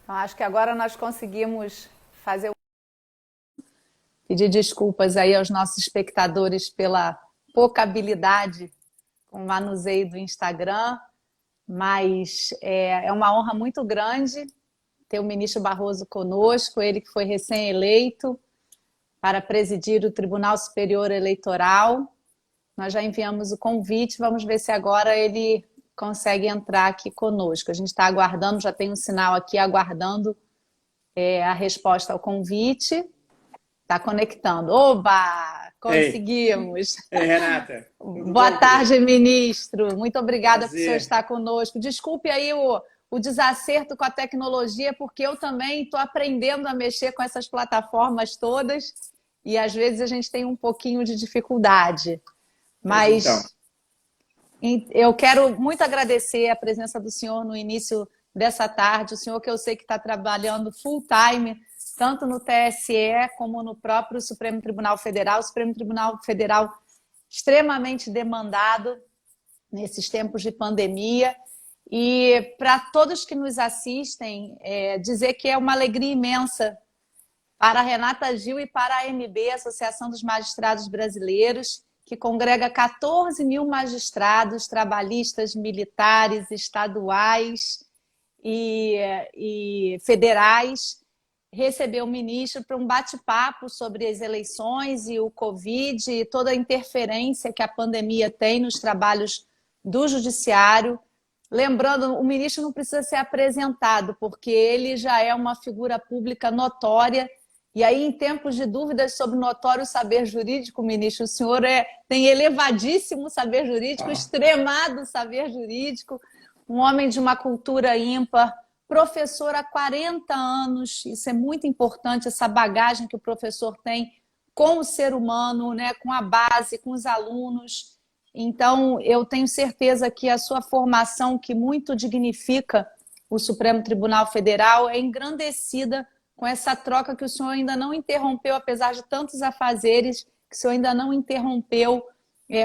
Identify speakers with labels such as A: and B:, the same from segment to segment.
A: Então, acho que agora nós conseguimos fazer. Pedir desculpas aí aos nossos espectadores pela pouca habilidade com o manuseio do Instagram, mas é uma honra muito grande ter o ministro Barroso conosco, ele que foi recém-eleito para presidir o Tribunal Superior Eleitoral. Nós já enviamos o convite, vamos ver se agora ele consegue entrar aqui conosco. A gente está aguardando, já tem um sinal aqui aguardando a resposta ao convite. Está conectando. Oba!
B: Ei,
A: Conseguimos!
B: Renata, tudo
A: Boa
B: bom, querida?
A: tarde, ministro. Muito obrigada por o senhor
B: Prazer.
A: estar conosco. Desculpe aí o desacerto com a tecnologia, porque eu também estou aprendendo a mexer com essas plataformas todas e às vezes a gente tem um pouquinho de dificuldade.
B: Pois então.
A: Mas eu quero muito agradecer a presença do senhor no início dessa tarde, o senhor que eu sei que está trabalhando full time, tanto no TSE como no próprio Supremo Tribunal Federal. O Supremo Tribunal Federal extremamente demandado nesses tempos de pandemia. E para todos que nos assistem, dizer que é uma alegria imensa para a Renata Gil e para a AMB, Associação dos Magistrados Brasileiros, que congrega 14 mil magistrados, trabalhistas, militares, estaduais e federais, receber o ministro para um bate-papo sobre as eleições e o Covid e toda a interferência que a pandemia tem nos trabalhos do judiciário. Lembrando, o ministro não precisa ser apresentado, porque ele já é uma figura pública notória. E aí, em tempos de dúvidas sobre notório saber jurídico, ministro, o senhor tem elevadíssimo saber jurídico,
B: Ah,
A: extremado saber jurídico, um homem de uma cultura ímpar, professor há 40 anos, isso é muito importante, essa bagagem que o professor tem com o ser humano, né, com a base, com os alunos. Então, eu tenho certeza que a sua formação, que muito dignifica o Supremo Tribunal Federal, é engrandecida com essa troca que o senhor ainda não interrompeu, apesar de tantos afazeres, que o senhor ainda não interrompeu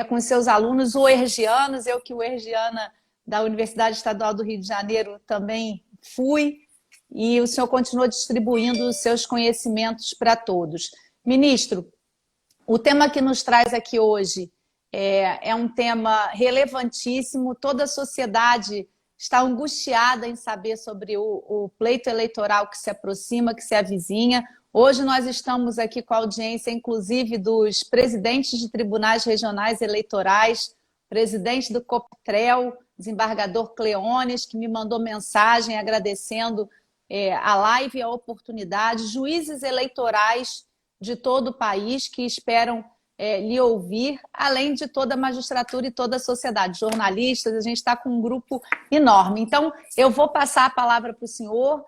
A: com os seus alunos uergianos, eu que uergiana da Universidade Estadual do Rio de Janeiro também fui, e o senhor continua distribuindo os seus conhecimentos para todos. Ministro, o tema que nos traz aqui hoje é um tema relevantíssimo. Toda a sociedade está angustiada em saber sobre o pleito eleitoral que se aproxima, que se avizinha. Hoje nós estamos aqui com a audiência, inclusive, dos presidentes de tribunais regionais eleitorais, presidente do COPTREL, desembargador Cleones, que me mandou mensagem agradecendo a live e a oportunidade, juízes eleitorais de todo o país que esperam lhe ouvir, além de toda a magistratura e toda a sociedade, jornalistas, a gente está com um grupo enorme. Então, eu vou passar a palavra para o senhor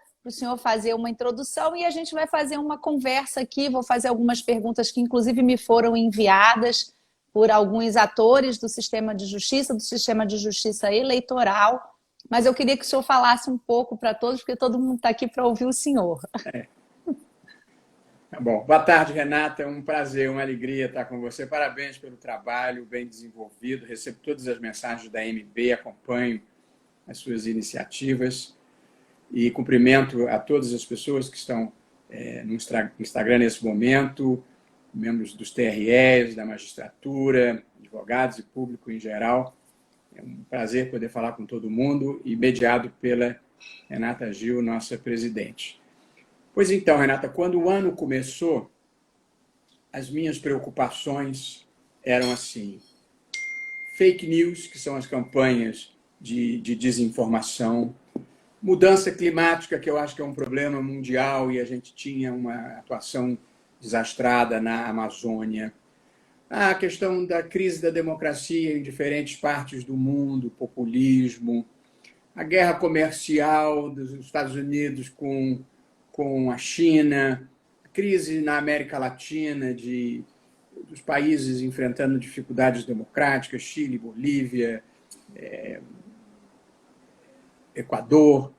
A: fazer uma introdução e a gente vai fazer uma conversa aqui, vou fazer algumas perguntas que inclusive me foram enviadas por alguns atores do sistema de justiça eleitoral, mas eu queria que o senhor falasse um pouco para todos, porque todo mundo está aqui para ouvir o senhor.
B: tá bom. Boa tarde, Renata. É um prazer, uma alegria estar com você. Parabéns pelo trabalho bem desenvolvido. Recebo todas as mensagens da MB, acompanho as suas iniciativas e cumprimento a todas as pessoas que estão no Instagram nesse momento, membros dos TREs, da magistratura, advogados e público em geral. É um prazer poder falar com todo mundo e mediado pela Renata Gil, nossa presidente. Pois então, Renata, quando o ano começou, as minhas preocupações eram assim: fake news, que são as campanhas de desinformação, mudança climática, que eu acho que é um problema mundial e a gente tinha uma atuação desastrada na Amazônia, a questão da crise da democracia em diferentes partes do mundo, populismo, a guerra comercial dos Estados Unidos com a China, a crise na América Latina, dos países enfrentando dificuldades democráticas, Chile, Bolívia, Equador.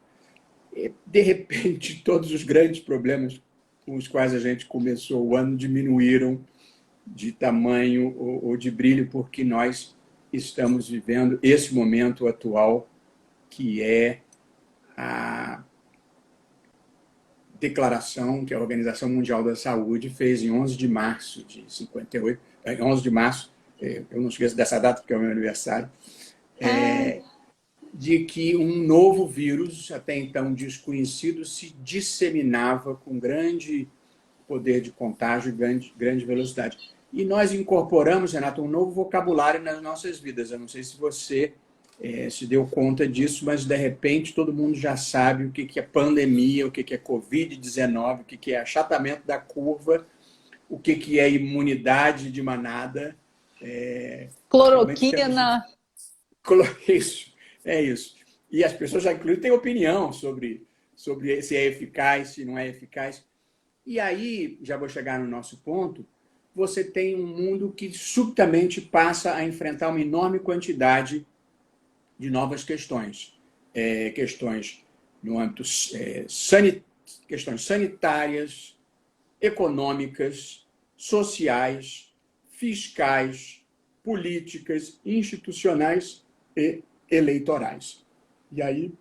B: De repente, todos os grandes problemas com os quais a gente começou o ano diminuíram de tamanho ou de brilho, porque nós estamos vivendo esse momento atual, que é declaração que a Organização Mundial da Saúde fez em 11 de março de 58, 11 de março, eu não esqueço dessa data porque é o meu aniversário, de que um novo vírus, até então desconhecido, se disseminava com grande poder de contágio e grande velocidade. E nós incorporamos, Renato, um novo vocabulário nas nossas vidas. Eu não sei se você se deu conta disso, mas de repente todo mundo já sabe o que é pandemia, o que é Covid-19, o que é achatamento da curva, o que é imunidade de manada.
A: Cloroquina.
B: Isso, é isso. E as pessoas já, inclusive, têm opinião sobre se é eficaz, se não é eficaz. E aí, já vou chegar no nosso ponto, você tem um mundo que subitamente passa a enfrentar uma enorme quantidade de novas questões. Questões no âmbito questões sanitárias, econômicas, sociais, fiscais, políticas, institucionais e eleitorais. E aí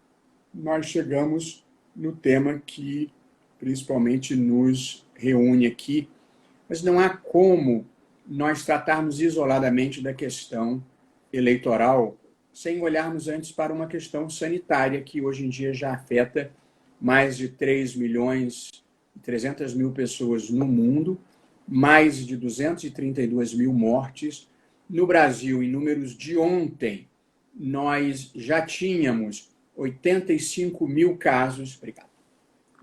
B: nós chegamos no tema que principalmente nos reúne aqui, mas não há como nós tratarmos isoladamente da questão eleitoral sem olharmos antes para uma questão sanitária que hoje em dia já afeta mais de 3 milhões e 300 mil pessoas no mundo, mais de 232 mil mortes. No Brasil, em números de ontem, nós já tínhamos 85 mil casos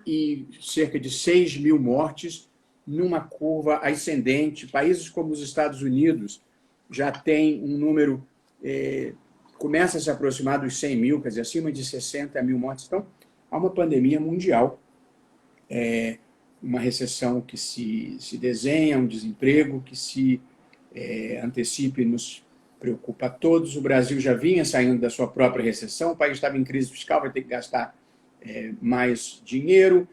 B: e cerca de 6 mil mortes, numa curva ascendente. Países como os Estados Unidos já têm um número, começa a se aproximar dos 100 mil, quer dizer, acima de 60 mil mortes. Então, há uma pandemia mundial, uma recessão que se desenha, um desemprego que se antecipe e nos preocupa a todos. O Brasil já vinha saindo da sua própria recessão, o país estava em crise fiscal, vai ter que gastar mais dinheiro.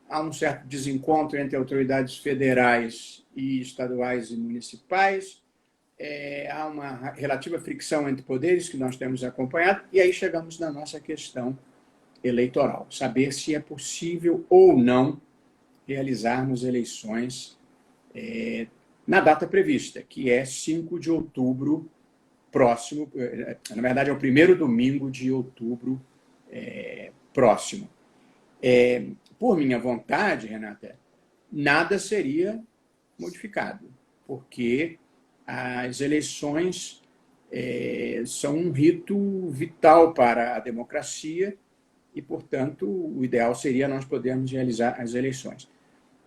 B: Há um certo desencontro entre autoridades federais e estaduais e municipais. Há uma relativa fricção entre poderes que nós temos acompanhado. E aí chegamos na nossa questão eleitoral. Saber se é possível ou não realizarmos eleições na data prevista, que é 5 de outubro próximo. Na verdade, é o primeiro domingo de outubro próximo. Por minha vontade, Renata, nada seria modificado, porque as eleições são um rito vital para a democracia e, portanto, o ideal seria nós podermos realizar as eleições.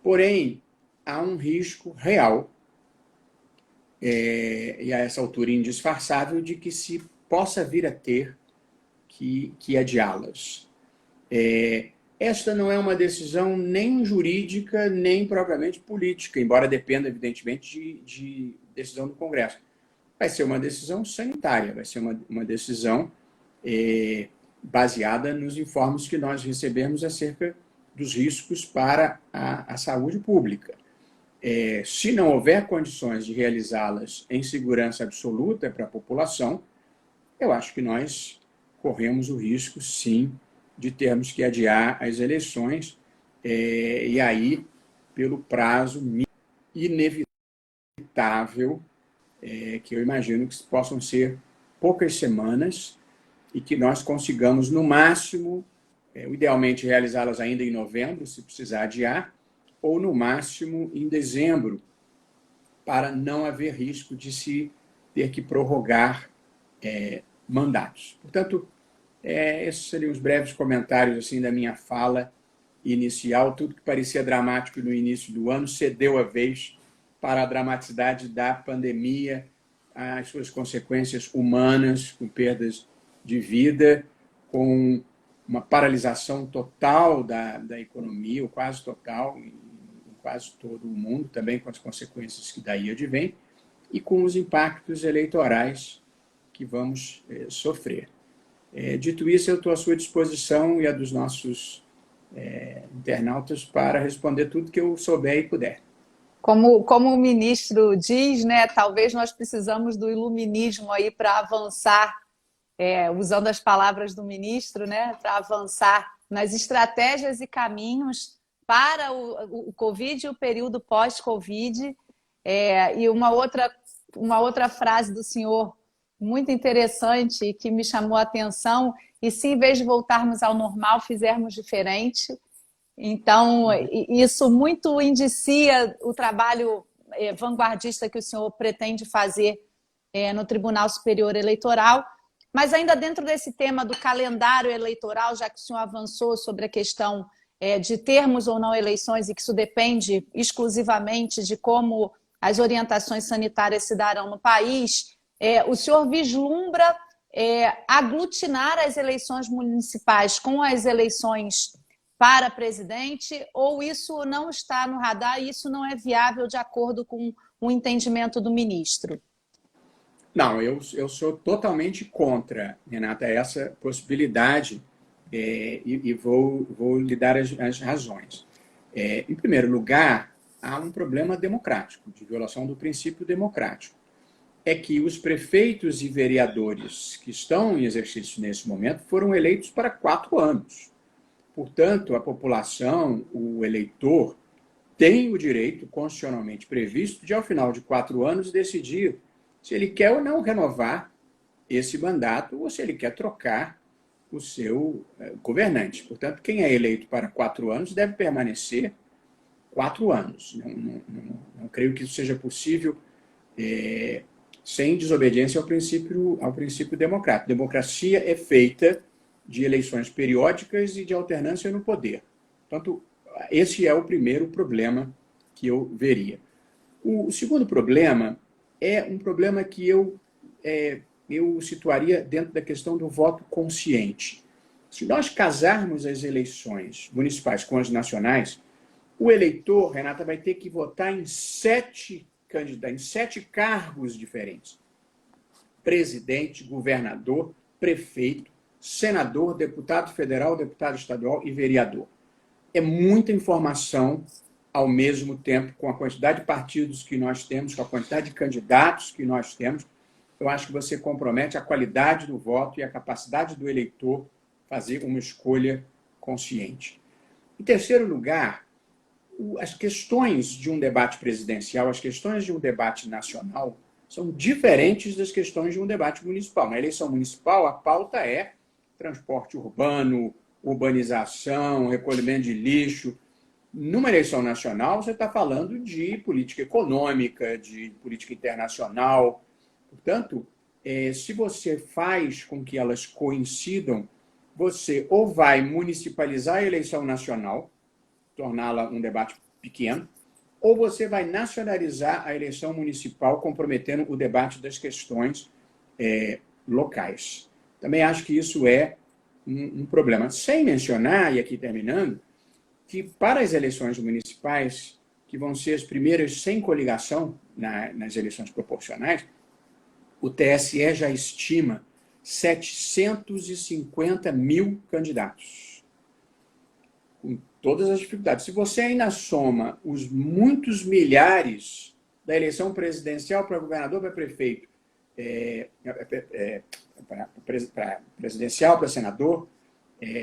B: Porém, há um risco real, e a essa altura indisfarçável, de que se possa vir a ter que adiá-las. Esta não é uma decisão nem jurídica, nem propriamente política, embora dependa, evidentemente, de decisão do Congresso. Vai ser uma decisão sanitária, vai ser uma decisão baseada nos informes que nós recebemos acerca dos riscos para a saúde pública. Se não houver condições de realizá-las em segurança absoluta para a população, eu acho que nós corremos o risco, sim, de termos que adiar as eleições, e aí, pelo prazo inevitável, que eu imagino que possam ser poucas semanas, e que nós consigamos, no máximo, idealmente realizá-las ainda em novembro, se precisar adiar, ou no máximo em dezembro, para não haver risco de se ter que prorrogar mandatos. Portanto, esses seriam os breves comentários assim, da minha fala inicial. Tudo que parecia dramático no início do ano cedeu a vez para a dramaticidade da pandemia, as suas consequências humanas, com perdas de vida, com uma paralisação total da economia, ou quase total, em quase todo o mundo, também com as consequências que daí advêm, e com os impactos eleitorais que vamos sofrer. Dito isso, eu estou à sua disposição e a dos nossos internautas para responder tudo que eu souber e puder.
A: Como o ministro diz, né, talvez nós precisamos do iluminismo aí para avançar, usando as palavras do ministro, né, para avançar nas estratégias e caminhos para o Covid e o período pós-Covid. E uma outra frase do senhor muito interessante que me chamou a atenção, e se em vez de voltarmos ao normal, fizermos diferente. Então, isso muito indicia o trabalho vanguardista que o senhor pretende fazer no Tribunal Superior Eleitoral. Mas ainda dentro desse tema do calendário eleitoral, já que o senhor avançou sobre a questão de termos ou não eleições e que isso depende exclusivamente de como as orientações sanitárias se darão no país, o senhor vislumbra aglutinar as eleições municipais com as eleições para presidente, ou isso não está no radar e isso não é viável de acordo com o entendimento do ministro?
B: Não, eu sou totalmente contra, Renata, essa possibilidade e vou lhe dar as razões. Em primeiro lugar, há um problema democrático, de violação do princípio democrático. É que os prefeitos e vereadores que estão em exercício nesse momento foram eleitos para 4 anos. Portanto, a população, o eleitor, tem o direito constitucionalmente previsto de, ao final de 4 anos, decidir se ele quer ou não renovar esse mandato ou se ele quer trocar o seu governante. Portanto, quem é eleito para 4 anos deve permanecer 4 anos. Não creio que isso seja possível sem desobediência ao princípio democrático. Democracia é feita de eleições periódicas e de alternância no poder. Portanto, esse é o primeiro problema que eu veria. O segundo problema é um problema que eu situaria dentro da questão do voto consciente. Se nós casarmos as eleições municipais com as nacionais, o eleitor, Renata, vai ter que votar em 7 cargos diferentes: presidente, governador, prefeito, senador, deputado federal, deputado estadual e vereador. É muita informação ao mesmo tempo, com a quantidade de partidos que nós temos, com a quantidade de candidatos que nós temos. Eu acho que você compromete a qualidade do voto e a capacidade do eleitor fazer uma escolha consciente. Em terceiro lugar, as questões de um debate presidencial, as questões de um debate nacional, são diferentes das questões de um debate municipal. Na eleição municipal, a pauta é transporte urbano, urbanização, recolhimento de lixo. Numa eleição nacional, você está falando de política econômica, de política internacional. Portanto, se você faz com que elas coincidam, você ou vai municipalizar a eleição nacional, torná-la um debate pequeno, ou você vai nacionalizar a eleição municipal, comprometendo o debate das questões locais. Também acho que isso é um problema. Sem mencionar, e aqui terminando, que para as eleições municipais, que vão ser as primeiras sem coligação nas eleições proporcionais, o TSE já estima 750 mil candidatos, com todas as dificuldades. Se você ainda soma os muitos milhares da eleição presidencial para governador, para prefeito, para presidencial, para senador,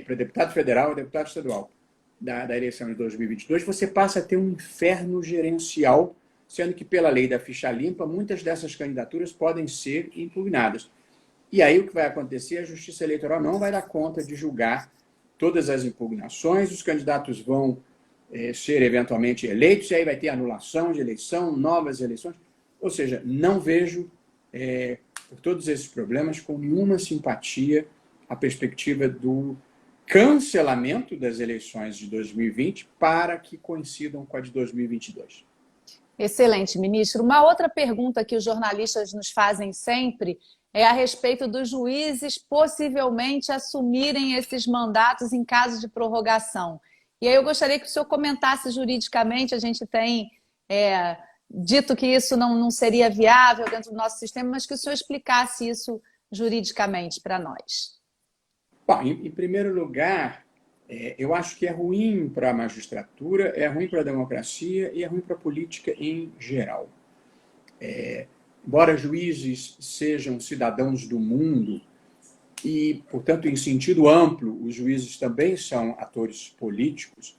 B: para deputado federal e deputado estadual, da eleição de 2022, você passa a ter um inferno gerencial, sendo que, pela lei da ficha limpa, muitas dessas candidaturas podem ser impugnadas. E aí o que vai acontecer? A Justiça Eleitoral não vai dar conta de julgar todas as impugnações, os candidatos vão ser eventualmente eleitos, e aí vai ter anulação de eleição, novas eleições. Ou seja, não vejo, por todos esses problemas, com nenhuma simpatia a perspectiva do cancelamento das eleições de 2020 para que coincidam com a de 2022.
A: Excelente, ministro. Uma outra pergunta que os jornalistas nos fazem sempre é a respeito dos juízes possivelmente assumirem esses mandatos em caso de prorrogação. E aí eu gostaria que o senhor comentasse juridicamente. A gente tem dito que isso não seria viável dentro do nosso sistema, mas que o senhor explicasse isso juridicamente para nós.
B: Bom, em primeiro lugar, eu acho que é ruim para a magistratura, é ruim para a democracia e é ruim para a política em geral. Embora juízes sejam cidadãos do mundo e, portanto, em sentido amplo, os juízes também são atores políticos,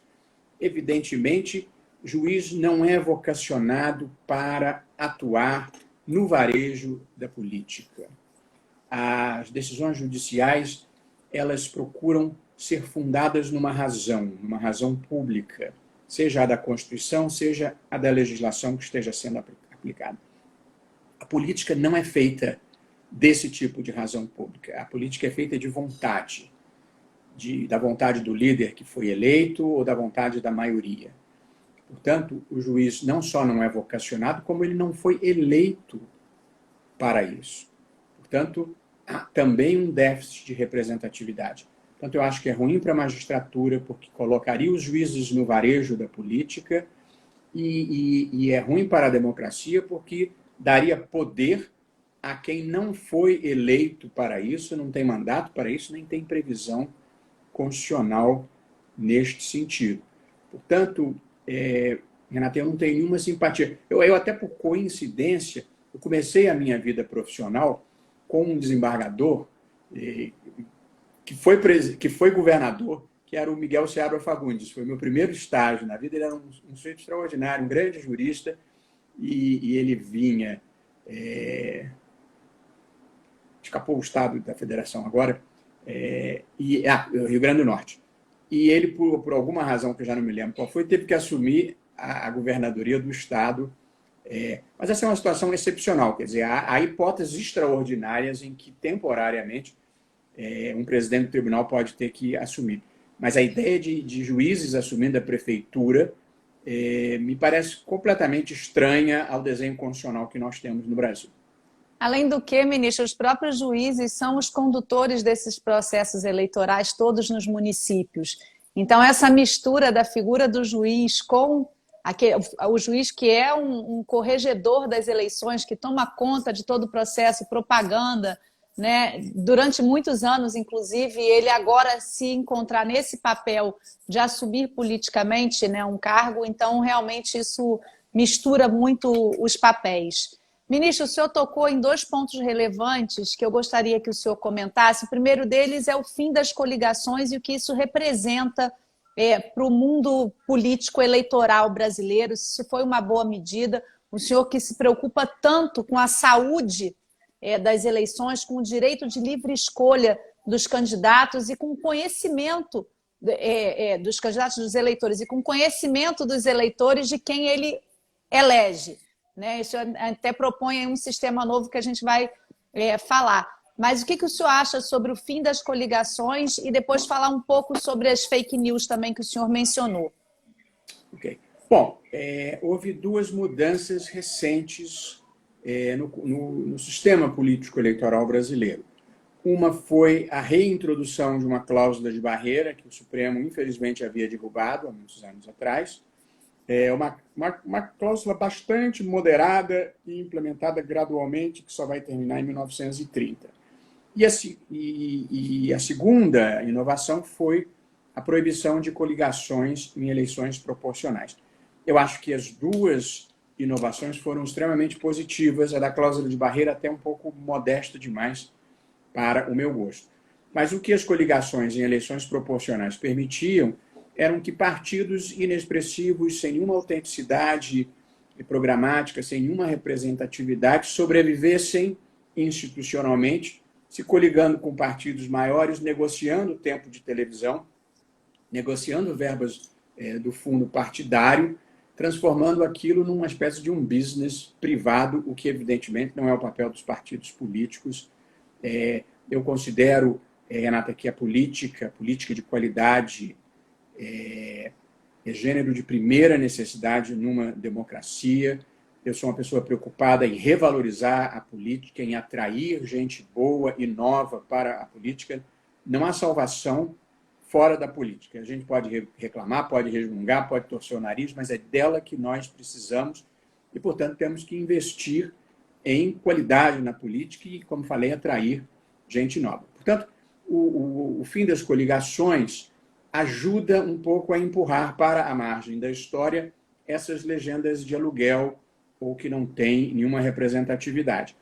B: evidentemente, juiz não é vocacionado para atuar no varejo da política. As decisões judiciais, elas procuram ser fundadas numa razão pública, seja a da Constituição, seja a da legislação que esteja sendo aplicada. A política não é feita desse tipo de razão pública. A política é feita de vontade, da vontade do líder que foi eleito ou da vontade da maioria. Portanto, o juiz não só não é vocacionado, como ele não foi eleito para isso. Portanto, há também um déficit de representatividade. Portanto, eu acho que é ruim para a magistratura, porque colocaria os juízes no varejo da política, e é ruim para a democracia, porque daria poder a quem não foi eleito para isso, não tem mandato para isso, nem tem previsão constitucional neste sentido. Portanto, Renata, eu não tenho nenhuma simpatia. Eu até por coincidência, eu comecei a minha vida profissional com um desembargador que foi governador, que era o Miguel Seabra Fagundes. Foi meu primeiro estágio na vida. Ele era um sujeito extraordinário, um grande jurista, e ele vinha... escapou o estado da federação agora, Rio Grande do Norte. E ele, por alguma razão que eu já não me lembro qual foi, teve que assumir a governadoria do estado. Mas essa é uma situação excepcional, quer dizer, há hipóteses extraordinárias em que, temporariamente, um presidente do tribunal pode ter que assumir. Mas a ideia de juízes assumindo a prefeitura me parece completamente estranha ao desenho constitucional que nós temos no Brasil.
A: Além do que, ministro, os próprios juízes são os condutores desses processos eleitorais todos nos municípios. Então, essa mistura da figura do juiz com o juiz que é um corregedor das eleições, que toma conta de todo o processo, propaganda, né? Durante muitos anos, inclusive, ele agora se encontrar nesse papel de assumir politicamente, né, um cargo, então realmente isso mistura muito os papéis. Ministro, o senhor tocou em dois pontos relevantes que eu gostaria que o senhor comentasse. O primeiro deles é o fim das coligações e o que isso representa para o mundo político eleitoral brasileiro, se isso foi uma boa medida. O senhor que se preocupa tanto com a saúde das eleições, com o direito de livre escolha dos candidatos e com o conhecimento dos candidatos, dos eleitores, e com conhecimento dos eleitores de quem ele elege. Né? Isso até propõe um sistema novo que a gente vai falar. Mas o que o senhor acha sobre o fim das coligações e depois falar um pouco sobre as fake news também que o senhor mencionou?
B: Ok. Bom, houve duas mudanças recentes no sistema político eleitoral brasileiro. Uma foi a reintrodução de uma cláusula de barreira que o Supremo, infelizmente, havia derrubado há muitos anos atrás. Uma cláusula bastante moderada e implementada gradualmente, que só vai terminar em 1930. E a segunda inovação foi a proibição de coligações em eleições proporcionais. Eu acho que as duas inovações foram extremamente positivas, a da cláusula de barreira até um pouco modesta demais para o meu gosto. Mas o que as coligações em eleições proporcionais permitiam eram que partidos inexpressivos, sem nenhuma autenticidade programática, sem nenhuma representatividade, sobrevivessem institucionalmente, se coligando com partidos maiores, negociando tempo de televisão, negociando verbas do fundo partidário, transformando aquilo numa espécie de um business privado, o que evidentemente não é o papel dos partidos políticos. Eu considero, Renata, que a política de qualidade, é gênero de primeira necessidade numa democracia. Eu sou uma pessoa preocupada em revalorizar a política, em atrair gente boa e nova para a política. Não há salvação fora da política. A gente pode reclamar, pode resmungar, pode torcer o nariz, mas é dela que nós precisamos e, portanto, temos que investir em qualidade na política e, como falei, atrair gente nova. Portanto, o fim das coligações ajuda um pouco a empurrar para a margem da história essas legendas de aluguel ou que não têm nenhuma representatividade.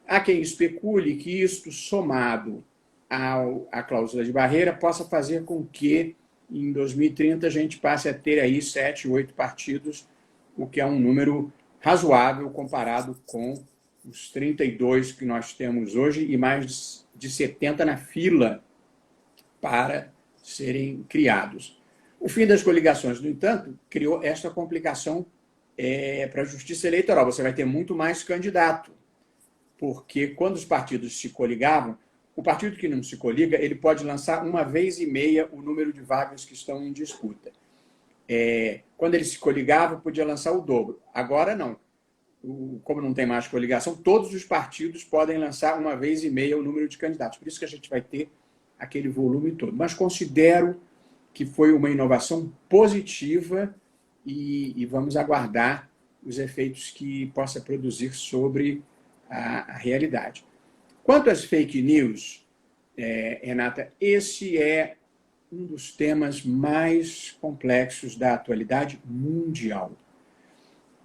B: Há quem especule que isto, somado à cláusula de barreira, possa fazer com que em 2030 a gente passe a ter aí 7, 8 partidos, o que é um número razoável comparado com os 32 que nós temos hoje e mais de 70 na fila para serem criados. O fim das coligações, no entanto, criou esta complicação para a justiça eleitoral. Você vai ter muito mais candidato, porque quando os partidos se coligavam, o partido que não se coliga, ele pode lançar uma vez e meia o número de vagas que estão em disputa. Quando ele se coligava, podia lançar o dobro. Agora, não. Como não tem mais coligação, todos os partidos podem lançar uma vez e meia o número de candidatos. Por isso que a gente vai ter aquele volume todo. Mas considero que foi uma inovação positiva e vamos aguardar os efeitos que possa produzir sobre a realidade. Quanto às fake news, Renata, esse é um dos temas mais complexos da atualidade mundial.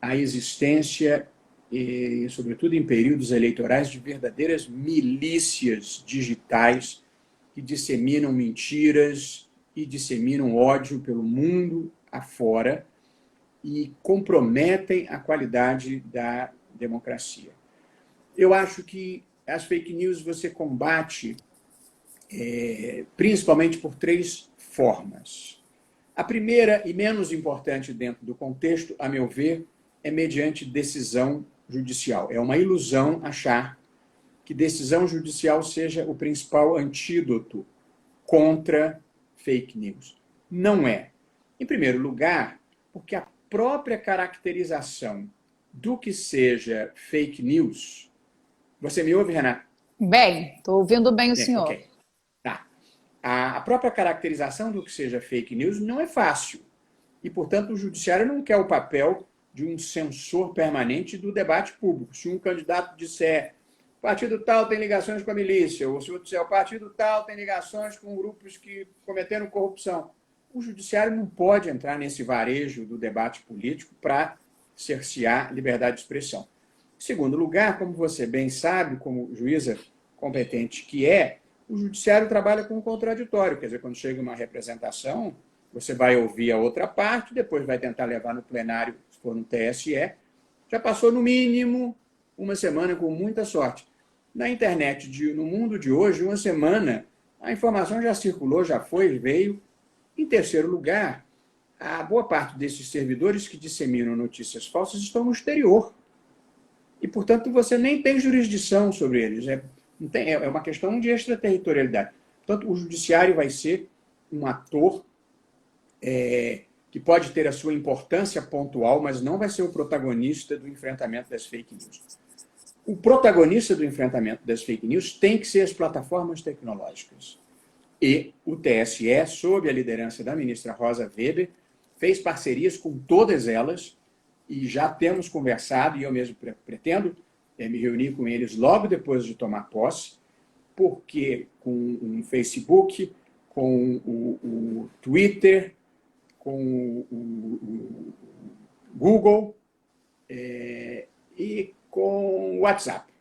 B: A existência, sobretudo em períodos eleitorais, de verdadeiras milícias digitais que disseminam mentiras e disseminam ódio pelo mundo afora e comprometem a qualidade da democracia. Eu acho que as fake news você combate principalmente por 3 formas. A primeira, e menos importante dentro do contexto, a meu ver, é mediante decisão judicial. É uma ilusão achar que decisão judicial seja o principal antídoto contra fake news. Não é. Em primeiro lugar, porque a própria caracterização do que seja fake news... Você me ouve, Renata?
A: Bem, estou ouvindo bem o senhor.
B: Okay. Tá. A própria caracterização do que seja fake news não é fácil. E, portanto, o judiciário não quer o papel de um censor permanente do debate público. Se um candidato disser o partido tal tem ligações com a milícia, ou se outro disser o partido tal tem ligações com grupos que cometeram corrupção, o judiciário não pode entrar nesse varejo do debate político para cercear a liberdade de expressão. Em segundo lugar, como você bem sabe, como juíza competente que o judiciário trabalha com o contraditório. Quer dizer, quando chega uma representação, você vai ouvir a outra parte, depois vai tentar levar no plenário, se for no TSE. Já passou, no mínimo, uma semana com muita sorte. Na internet, no mundo de hoje, uma semana, a informação já circulou, já foi, veio. Em terceiro lugar, a boa parte desses servidores que disseminam notícias falsas estão no exterior. E, portanto, você nem tem jurisdição sobre eles. É uma questão de extraterritorialidade. Portanto, o judiciário vai ser um ator que pode ter a sua importância pontual, mas não vai ser o protagonista do enfrentamento das fake news. O protagonista do enfrentamento das fake news tem que ser as plataformas tecnológicas. E o TSE, sob a liderança da ministra Rosa Weber, fez parcerias com todas elas e já temos conversado, e eu mesmo pretendo me reunir com eles logo depois de tomar posse, porque com o Facebook, com o Twitter, com o Google e com o WhatsApp.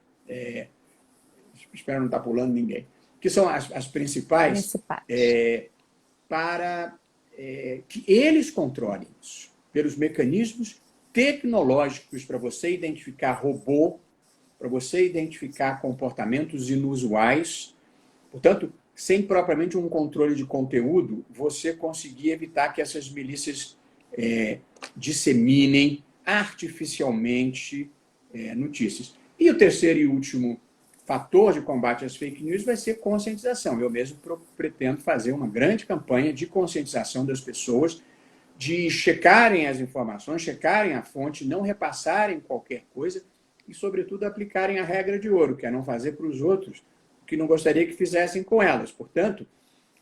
B: Espero não estar pulando ninguém. Que são as principais. Para que eles controlem isso, pelos mecanismos tecnológicos para você identificar robô, para você identificar comportamentos inusuais. Portanto, sem propriamente um controle de conteúdo, você conseguir evitar que essas milícias disseminem artificialmente notícias. E o terceiro e último fator de combate às fake news vai ser conscientização. Eu mesmo pretendo fazer uma grande campanha de conscientização das pessoas, de checarem as informações, checarem a fonte, não repassarem qualquer coisa e, sobretudo, aplicarem a regra de ouro, que é não fazer para os outros o que não gostaria que fizessem com elas. Portanto,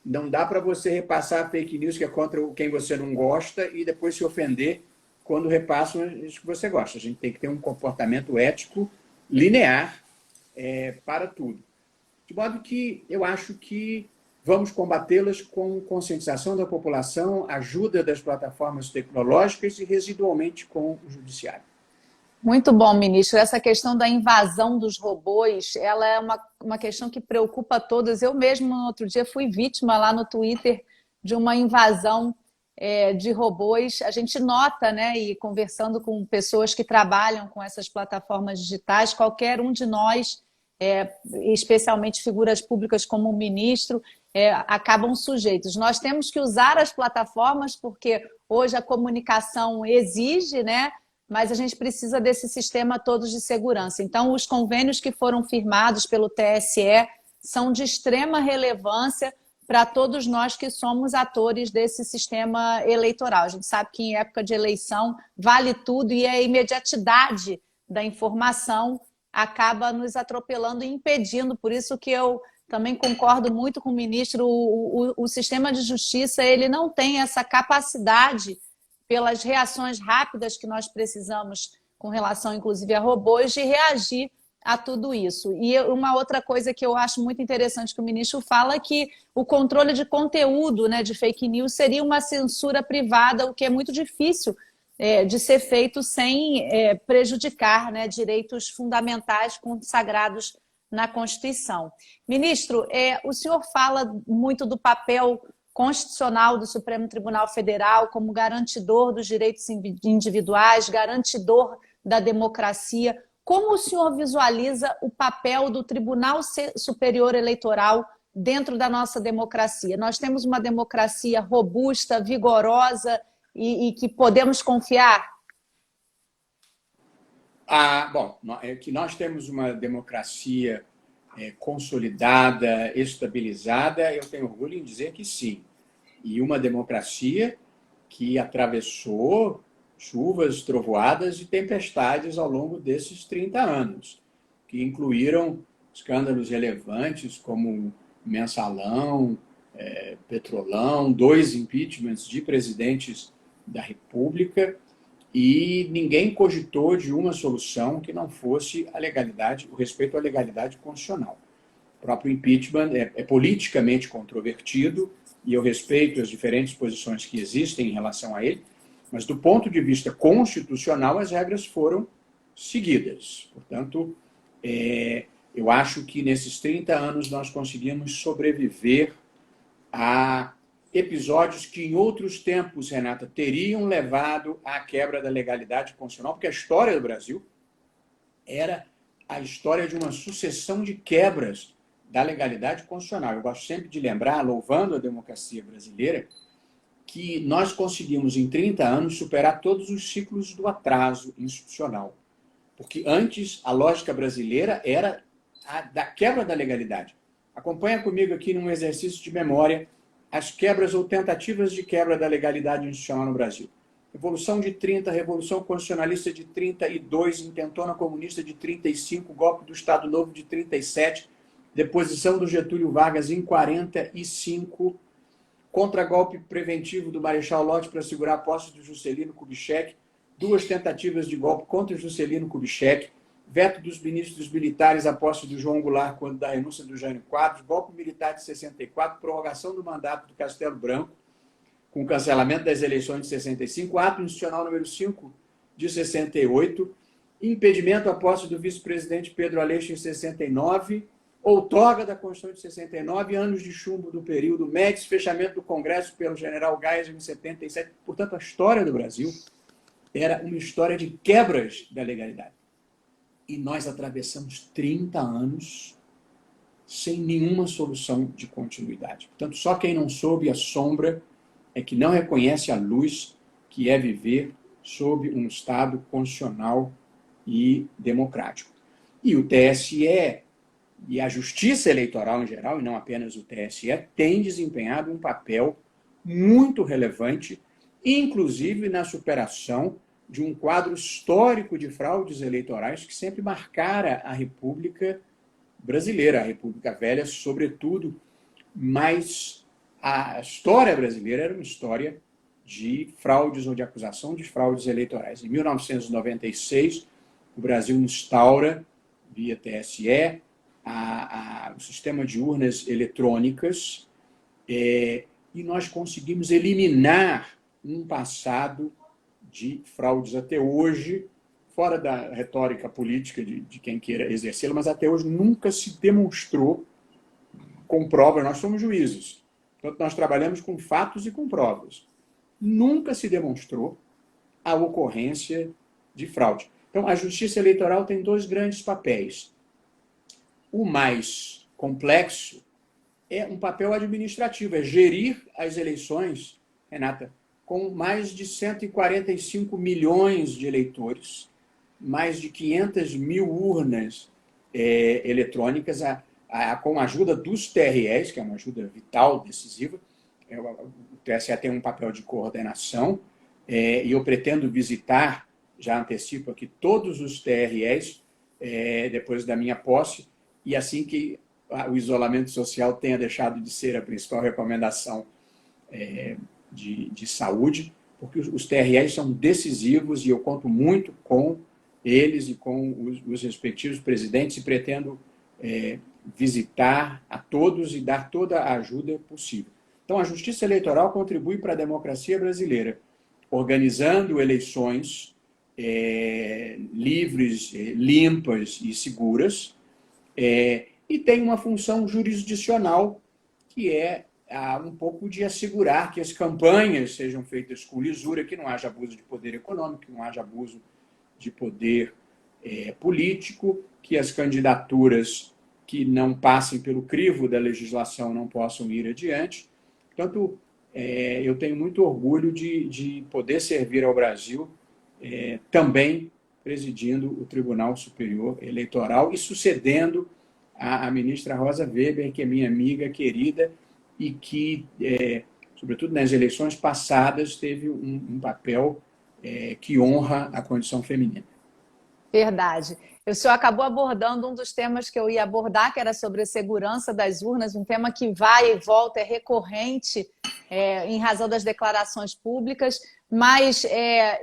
B: não dá para você repassar fake news que é contra quem você não gosta e depois se ofender quando repassam isso que você gosta. A gente tem que ter um comportamento ético linear para tudo. De modo que eu acho que vamos combatê-las com conscientização da população, ajuda das plataformas tecnológicas e, residualmente, com o judiciário.
A: Muito bom, ministro. Essa questão da invasão dos robôs, ela é uma questão que preocupa todos. Eu mesmo, no outro dia, fui vítima lá no Twitter de uma invasão de robôs. A gente nota, né, e conversando com pessoas que trabalham com essas plataformas digitais, qualquer um de nós, especialmente figuras públicas como o ministro, acabam sujeitos. Nós temos que usar as plataformas porque hoje a comunicação exige, né? Mas a gente precisa desse sistema todo de segurança. Então, os convênios que foram firmados pelo TSE são de extrema relevância para todos nós que somos atores desse sistema eleitoral. A gente sabe que em época de eleição vale tudo e a imediatidade da informação acaba nos atropelando e impedindo. Por isso que eu também concordo muito com o ministro, o sistema de justiça ele não tem essa capacidade, pelas reações rápidas que nós precisamos com relação, inclusive, a robôs, de reagir a tudo isso. E uma outra coisa que eu acho muito interessante que o ministro fala é que o controle de conteúdo, né, de fake news seria uma censura privada, o que é muito difícil de ser feito sem prejudicar, né, direitos fundamentais consagrados na Constituição. Ministro, o senhor fala muito do papel constitucional do Supremo Tribunal Federal como garantidor dos direitos individuais, garantidor da democracia. Como o senhor visualiza o papel do Tribunal Superior Eleitoral dentro da nossa democracia? Nós temos uma democracia robusta, vigorosa e que podemos confiar?
B: Bom, é que nós temos uma democracia consolidada, estabilizada, eu tenho orgulho em dizer que sim. E uma democracia que atravessou chuvas, trovoadas e tempestades ao longo desses 30 anos, que incluíram escândalos relevantes como Mensalão, Petrolão, 2 impeachments de presidentes da República, e ninguém cogitou de uma solução que não fosse a legalidade, o respeito à legalidade constitucional. O próprio impeachment é politicamente controvertido e eu respeito as diferentes posições que existem em relação a ele, mas do ponto de vista constitucional as regras foram seguidas. Portanto, eu acho que nesses 30 anos nós conseguimos sobreviver a episódios que em outros tempos, Renata, teriam levado à quebra da legalidade constitucional, porque a história do Brasil era a história de uma sucessão de quebras da legalidade constitucional. Eu gosto sempre de lembrar, louvando a democracia brasileira, que nós conseguimos em 30 anos superar todos os ciclos do atraso institucional. Porque antes a lógica brasileira era a da quebra da legalidade. Acompanha comigo aqui num exercício de memória as quebras ou tentativas de quebra da legalidade institucional no Brasil. Revolução de 30, Revolução Constitucionalista de 32, Intentona Comunista de 35, Golpe do Estado Novo de 37, deposição do Getúlio Vargas em 45, contra-golpe preventivo do Marechal Lott para segurar a posse do Juscelino Kubitschek, 2 tentativas de golpe contra Juscelino Kubitschek, veto dos ministros militares à posse do João Goulart quando da renúncia do Jânio Quadros, golpe militar de 64, prorrogação do mandato do Castelo Branco, com cancelamento das eleições de 65, ato institucional número 5 de 68, impedimento à posse do vice-presidente Pedro Aleixo em 69, outorga da Constituição de 69, anos de chumbo do período Médici, fechamento do Congresso pelo general Geisel em 77. Portanto, a história do Brasil era uma história de quebras da legalidade. E nós atravessamos 30 anos sem nenhuma solução de continuidade. Portanto, só quem não soube a sombra é que não reconhece a luz que é viver sob um Estado constitucional e democrático. E o TSE e a Justiça Eleitoral em geral, e não apenas o TSE, tem desempenhado um papel muito relevante, inclusive na superação de um quadro histórico de fraudes eleitorais que sempre marcara a República Brasileira, a República Velha, sobretudo, mas a história brasileira era uma história de fraudes ou de acusação de fraudes eleitorais. Em 1996, o Brasil instaura, via TSE, o sistema de urnas eletrônicas e nós conseguimos eliminar um passado de fraudes até hoje, fora da retórica política de quem queira exercê-la, mas até hoje nunca se demonstrou com prova, nós somos juízes, Então, nós trabalhamos com fatos e com provas. Nunca se demonstrou a ocorrência de fraude. Então, a Justiça Eleitoral tem dois grandes papéis. O mais complexo é um papel administrativo, é gerir as eleições, Renata, com mais de 145 milhões de eleitores, mais de 500 mil urnas eletrônicas, com a ajuda dos TREs, que é uma ajuda vital, decisiva. O TSE tem um papel de coordenação, e eu pretendo visitar, já antecipo aqui, todos os TREs, depois da minha posse, e assim que o isolamento social tenha deixado de ser a principal recomendação de saúde, porque os TREs são decisivos e eu conto muito com eles e com os respectivos presidentes e pretendo visitar a todos e dar toda a ajuda possível. Então, a Justiça Eleitoral contribui para a democracia brasileira, organizando eleições livres, limpas e seguras, e tem uma função jurisdicional que é um pouco de assegurar que as campanhas sejam feitas com lisura, que não haja abuso de poder econômico, que não haja abuso de poder político, que as candidaturas que não passem pelo crivo da legislação não possam ir adiante. Portanto, eu tenho muito orgulho de poder servir ao Brasil também presidindo o Tribunal Superior Eleitoral e sucedendo a ministra Rosa Weber, que é minha amiga querida e que, sobretudo nas eleições passadas, teve um papel que honra a condição feminina.
A: Verdade. O senhor acabou abordando um dos temas que eu ia abordar, que era sobre a segurança das urnas, um tema que vai e volta, é recorrente em razão das declarações públicas, mas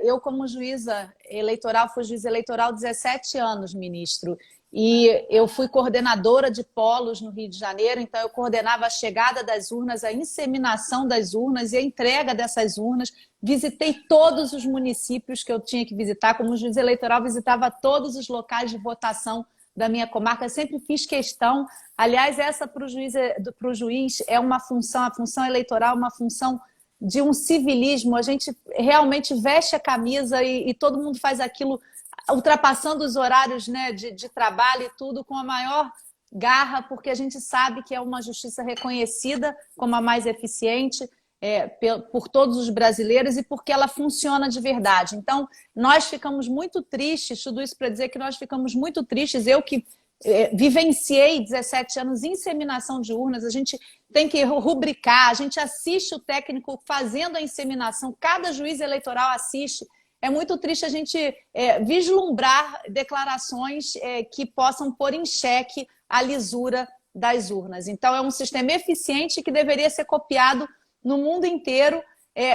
A: eu, como juíza eleitoral, fui juíza eleitoral 17 anos, ministro, e eu fui coordenadora de polos no Rio de Janeiro, então eu coordenava a chegada das urnas, a inseminação das urnas e a entrega dessas urnas. Visitei todos os municípios que eu tinha que visitar, como juiz eleitoral, visitava todos os locais de votação da minha comarca, sempre fiz questão. Aliás, essa para o juiz é uma função, a função eleitoral é uma função de um civilismo, a gente realmente veste a camisa e todo mundo faz aquilo ultrapassando os horários, né, de trabalho e tudo, com a maior garra, porque a gente sabe que é uma justiça reconhecida como a mais eficiente por todos os brasileiros e porque ela funciona de verdade. Então, nós ficamos muito tristes, tudo isso para dizer que nós ficamos muito tristes, eu que vivenciei 17 anos inseminação de urnas, a gente tem que rubricar, a gente assiste o técnico fazendo a inseminação, cada juiz eleitoral assiste. É muito triste a gente vislumbrar declarações que possam pôr em xeque a lisura das urnas. Então, é um sistema eficiente que deveria ser copiado no mundo inteiro,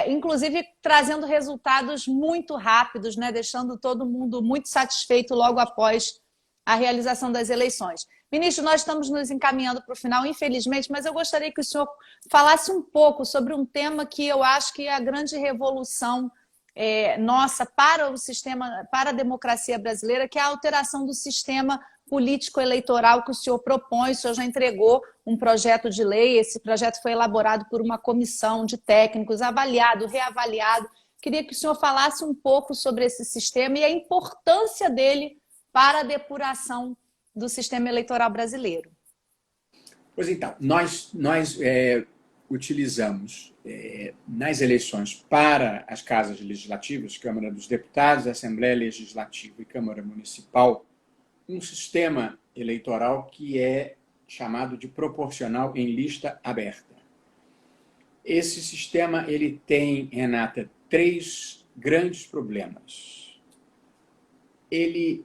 A: inclusive trazendo resultados muito rápidos, né? Deixando todo mundo muito satisfeito logo após a realização das eleições. Ministro, nós estamos nos encaminhando para o final, infelizmente, mas eu gostaria que o senhor falasse um pouco sobre um tema que eu acho que é a grande revolução nossa para o sistema, para a democracia brasileira, que é a alteração do sistema político-eleitoral que o senhor propõe. O senhor já entregou um projeto de lei, esse projeto foi elaborado por uma comissão de técnicos, avaliado, reavaliado. Queria que o senhor falasse um pouco sobre esse sistema e a importância dele para a depuração do sistema eleitoral brasileiro.
B: Pois então, nós utilizamos nas eleições para as casas legislativas, Câmara dos Deputados, Assembleia Legislativa e Câmara Municipal, um sistema eleitoral que é chamado de proporcional em lista aberta. Esse sistema ele tem, Renata, 3 grandes problemas. Ele,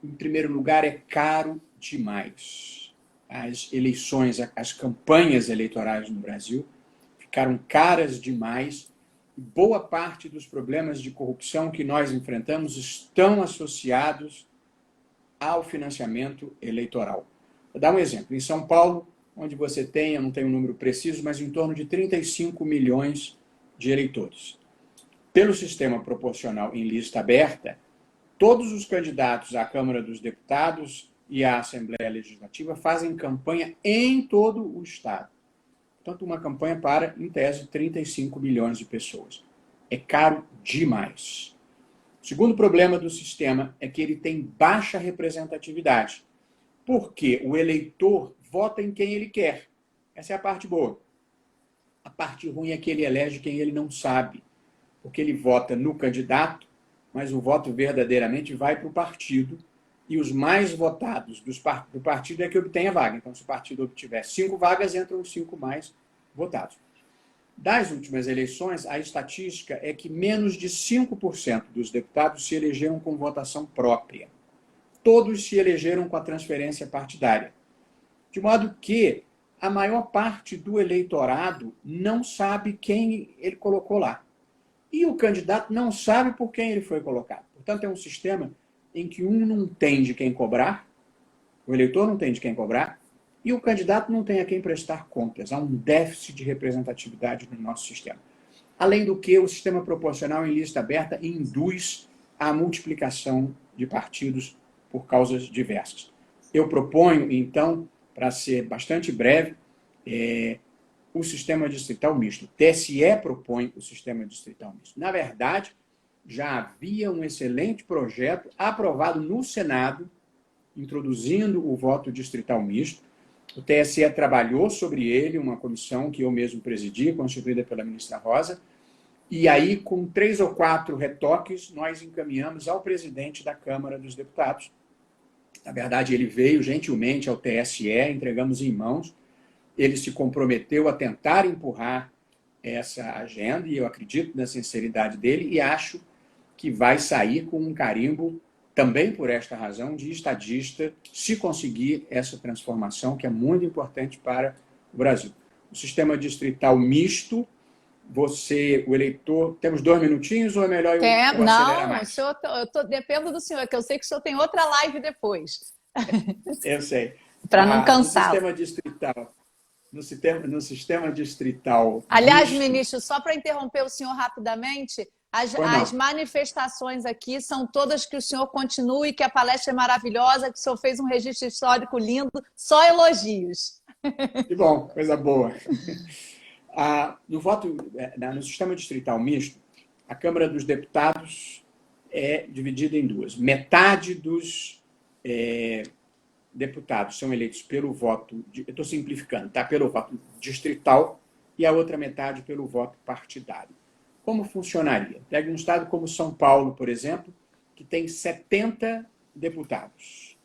B: em primeiro lugar, é caro demais. As eleições, as campanhas eleitorais no Brasil ficaram caras demais. Boa parte dos problemas de corrupção que nós enfrentamos estão associados ao financiamento eleitoral. Vou dar um exemplo. Em São Paulo, onde você tem, eu não tenho um número preciso, mas em torno de 35 milhões de eleitores. Pelo sistema proporcional em lista aberta, todos os candidatos à Câmara dos Deputados e à Assembleia Legislativa fazem campanha em todo o Estado. Portanto, uma campanha para, em tese, 35 milhões de pessoas. É caro demais. O segundo problema do sistema é que ele tem baixa representatividade, porque o eleitor vota em quem ele quer. Essa é a parte boa. A parte ruim é que ele elege quem ele não sabe, porque ele vota no candidato, mas o voto verdadeiramente vai para o partido, e os mais votados do partido é que obtém a vaga. Então, se o partido obtiver 5 vagas, entram os 5 mais votados. Das últimas eleições, a estatística é que menos de 5% dos deputados se elegeram com votação própria. Todos se elegeram com a transferência partidária. De modo que a maior parte do eleitorado não sabe quem ele colocou lá. E o candidato não sabe por quem ele foi colocado. Portanto, é um sistema em que um não tem de quem cobrar, o eleitor não tem de quem cobrar, e o candidato não tem a quem prestar contas. Há um déficit de representatividade no nosso sistema. Além do que, o sistema proporcional em lista aberta induz a multiplicação de partidos por causas diversas. Eu proponho, então, para ser bastante breve, o sistema distrital misto. O TSE propõe o sistema distrital misto. Na verdade, já havia um excelente projeto aprovado no Senado, introduzindo o voto distrital misto. O TSE trabalhou sobre ele, uma comissão que eu mesmo presidi, constituída pela ministra Rosa, e aí, com 3 ou 4 retoques, nós encaminhamos ao presidente da Câmara dos Deputados. Na verdade, ele veio gentilmente ao TSE, entregamos em mãos, ele se comprometeu a tentar empurrar essa agenda, e eu acredito na sinceridade dele, e acho que vai sair com um carimbo, também por esta razão, de estadista, se conseguir essa transformação, que é muito importante para o Brasil. O sistema distrital misto, o eleitor... Temos 2 minutinhos ou é melhor eu acelerar mais?
A: Não, dependo do senhor, que eu sei que o senhor tem outra live depois.
B: Eu sei.
A: Para não cansar.
B: No sistema distrital...
A: Aliás,
B: misto,
A: ministro, só para interromper o senhor rapidamente, as manifestações aqui são todas que o senhor continue, que a palestra é maravilhosa, que o senhor fez um registro histórico lindo, só elogios.
B: Que bom, coisa boa. No sistema distrital misto, a Câmara dos Deputados é dividida em 2. Metade dos deputados são eleitos pelo voto, eu estou simplificando, tá? Pelo voto distrital, e a outra metade pelo voto partidário. Como funcionaria? Pega um estado como São Paulo, por exemplo, que tem 70 deputados.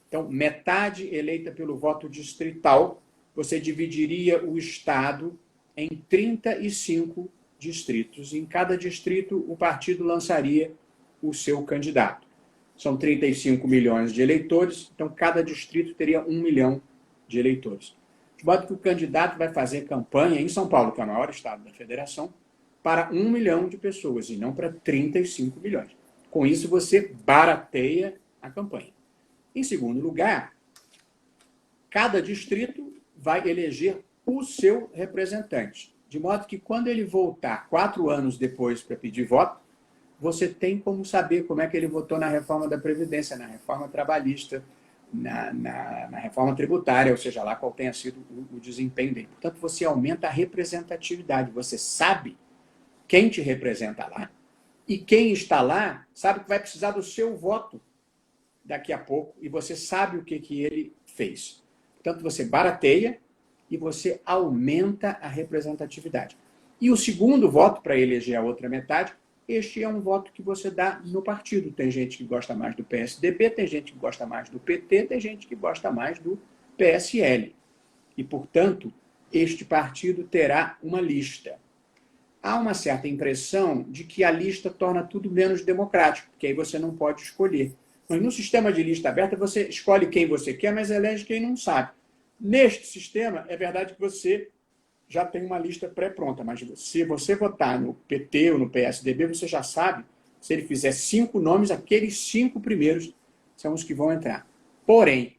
B: Então, metade eleita pelo voto distrital, você dividiria o estado em 35 distritos. Em cada distrito, o partido lançaria o seu candidato. São 35 milhões de eleitores, então cada distrito teria 1 milhão de eleitores. De modo que o candidato vai fazer campanha em São Paulo, que é o maior estado da federação, para 1 milhão de pessoas, e não para 35 milhões. Com isso, você barateia a campanha. Em segundo lugar, cada distrito vai eleger o seu representante. De modo que, quando ele voltar 4 anos depois para pedir voto, você tem como saber como é que ele votou na reforma da Previdência, na reforma trabalhista, na reforma tributária, ou seja, lá qual tenha sido o desempenho dele. Portanto, você aumenta a representatividade. Você sabe quem te representa lá, e quem está lá sabe que vai precisar do seu voto daqui a pouco, e você sabe o que ele fez. Portanto, você barateia e você aumenta a representatividade. E o segundo voto, para eleger a outra metade, este é um voto que você dá no partido. Tem gente que gosta mais do PSDB, tem gente que gosta mais do PT, tem gente que gosta mais do PSL. E, portanto, este partido terá uma lista. Há uma certa impressão de que a lista torna tudo menos democrático, porque aí você não pode escolher. Mas no sistema de lista aberta, você escolhe quem você quer, mas elege quem não sabe. Neste sistema, é verdade que você já tem uma lista pré-pronta, mas se você votar no PT ou no PSDB, você já sabe, se ele fizer 5 nomes, aqueles 5 primeiros são os que vão entrar. Porém,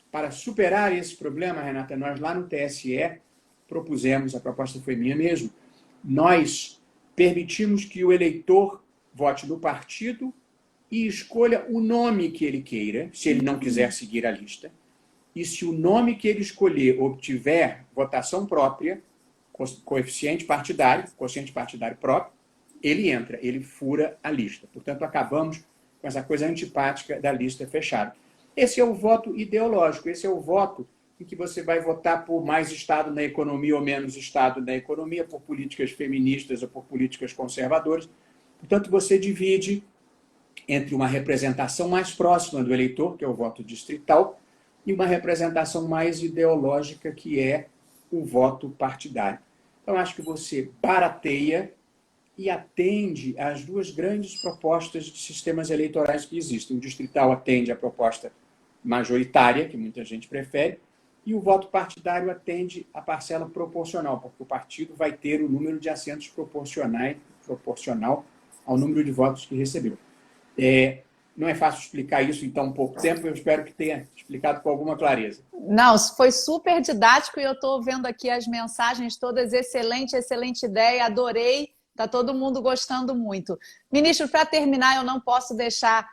B: para superar esse problema, Renata, nós lá no TSE propusemos, a proposta foi minha mesmo, nós permitimos que o eleitor vote no partido e escolha o nome que ele queira, se ele não quiser seguir a lista. E se o nome que ele escolher obtiver votação própria, quociente partidário próprio, ele entra, ele fura a lista. Portanto, acabamos com essa coisa antipática da lista fechada. Esse é o voto ideológico, esse é o voto em que você vai votar por mais Estado na economia ou menos Estado na economia, por políticas feministas ou por políticas conservadoras. Portanto, você divide entre uma representação mais próxima do eleitor, que é o voto distrital, e uma representação mais ideológica, que é o voto partidário. Então, acho que você barateia e atende às duas grandes propostas de sistemas eleitorais que existem. O distrital atende à proposta majoritária, que muita gente prefere, e o voto partidário atende à parcela proporcional, porque o partido vai ter o número de assentos proporcional ao número de votos que recebeu. Não é fácil explicar isso em tão pouco tempo, eu espero que tenha explicado com alguma clareza.
A: Não, foi super didático e eu estou vendo aqui as mensagens todas. Excelente, excelente ideia, adorei, está todo mundo gostando muito. Ministro, para terminar, eu não posso deixar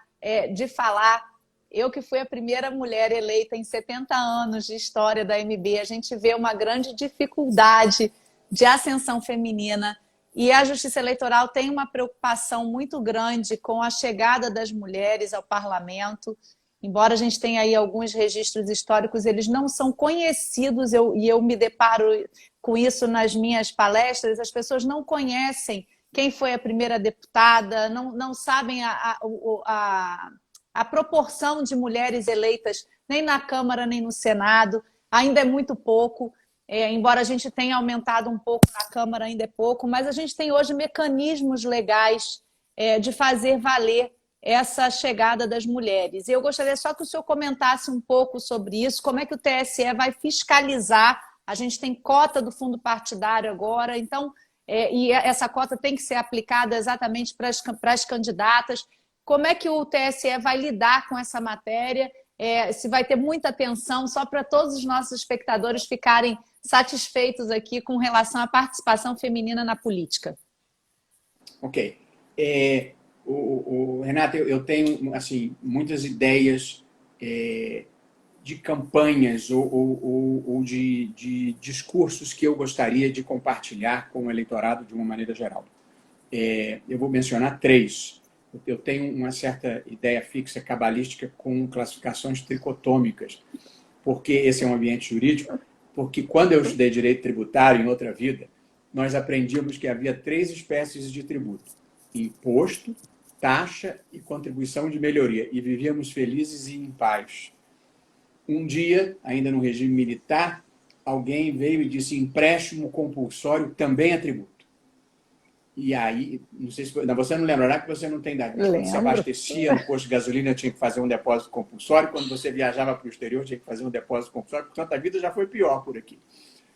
A: de falar, eu que fui a primeira mulher eleita em 70 anos de história da AMB, a gente vê uma grande dificuldade de ascensão feminina. E a Justiça Eleitoral tem uma preocupação muito grande com a chegada das mulheres ao parlamento. Embora a gente tenha aí alguns registros históricos, eles não são conhecidos, e eu me deparo com isso nas minhas palestras, as pessoas não conhecem quem foi a primeira deputada, não sabem a proporção de mulheres eleitas nem na Câmara nem no Senado, ainda é muito pouco. Embora a gente tenha aumentado um pouco na Câmara, ainda é pouco, mas a gente tem hoje mecanismos legais de fazer valer essa chegada das mulheres. E eu gostaria só que o senhor comentasse um pouco sobre isso, como é que o TSE vai fiscalizar. A gente tem cota do fundo partidário agora, então, e essa cota tem que ser aplicada exatamente para as candidatas. Como é que o TSE vai lidar com essa matéria? Se vai ter muita atenção, só para todos os nossos espectadores ficarem satisfeitos aqui com relação à participação feminina na política.
B: Ok. Renata, eu tenho assim, muitas ideias de campanhas ou de discursos que eu gostaria de compartilhar com o eleitorado de uma maneira geral. Eu vou mencionar 3. Eu tenho uma certa ideia fixa cabalística com classificações tricotômicas, porque esse é um ambiente jurídico, porque quando eu estudei direito tributário em outra vida, nós aprendíamos que havia 3 espécies de tributo: imposto, taxa e contribuição de melhoria, e vivíamos felizes e em paz. Um dia, ainda no regime militar, alguém veio e disse: empréstimo compulsório também é tributo. E aí, não sei se você não lembrará, que você não tem idade, mas quando se abastecia no posto de gasolina, tinha que fazer um depósito compulsório. Quando você viajava para o exterior, tinha que fazer um depósito compulsório. Portanto, a vida já foi pior por aqui.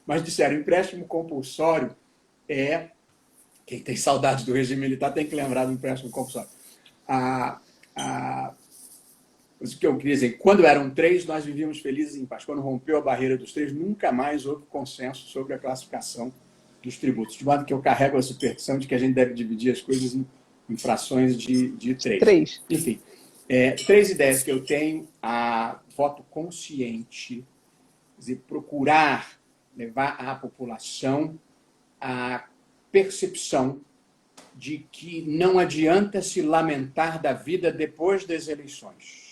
B: Mas disseram: empréstimo compulsório é... Quem tem saudade do regime militar tem que lembrar do empréstimo compulsório. O que eu queria dizer, quando eram 3, nós vivíamos felizes e em paz. Quando rompeu a barreira dos 3, nunca mais houve consenso sobre a classificação dos tributos. De modo que eu carrego a superstição de que a gente deve dividir as coisas em frações de 3. Enfim, 3 ideias que eu tenho: voto consciente, quer dizer, procurar levar à população a percepção de que não adianta se lamentar da vida depois das eleições.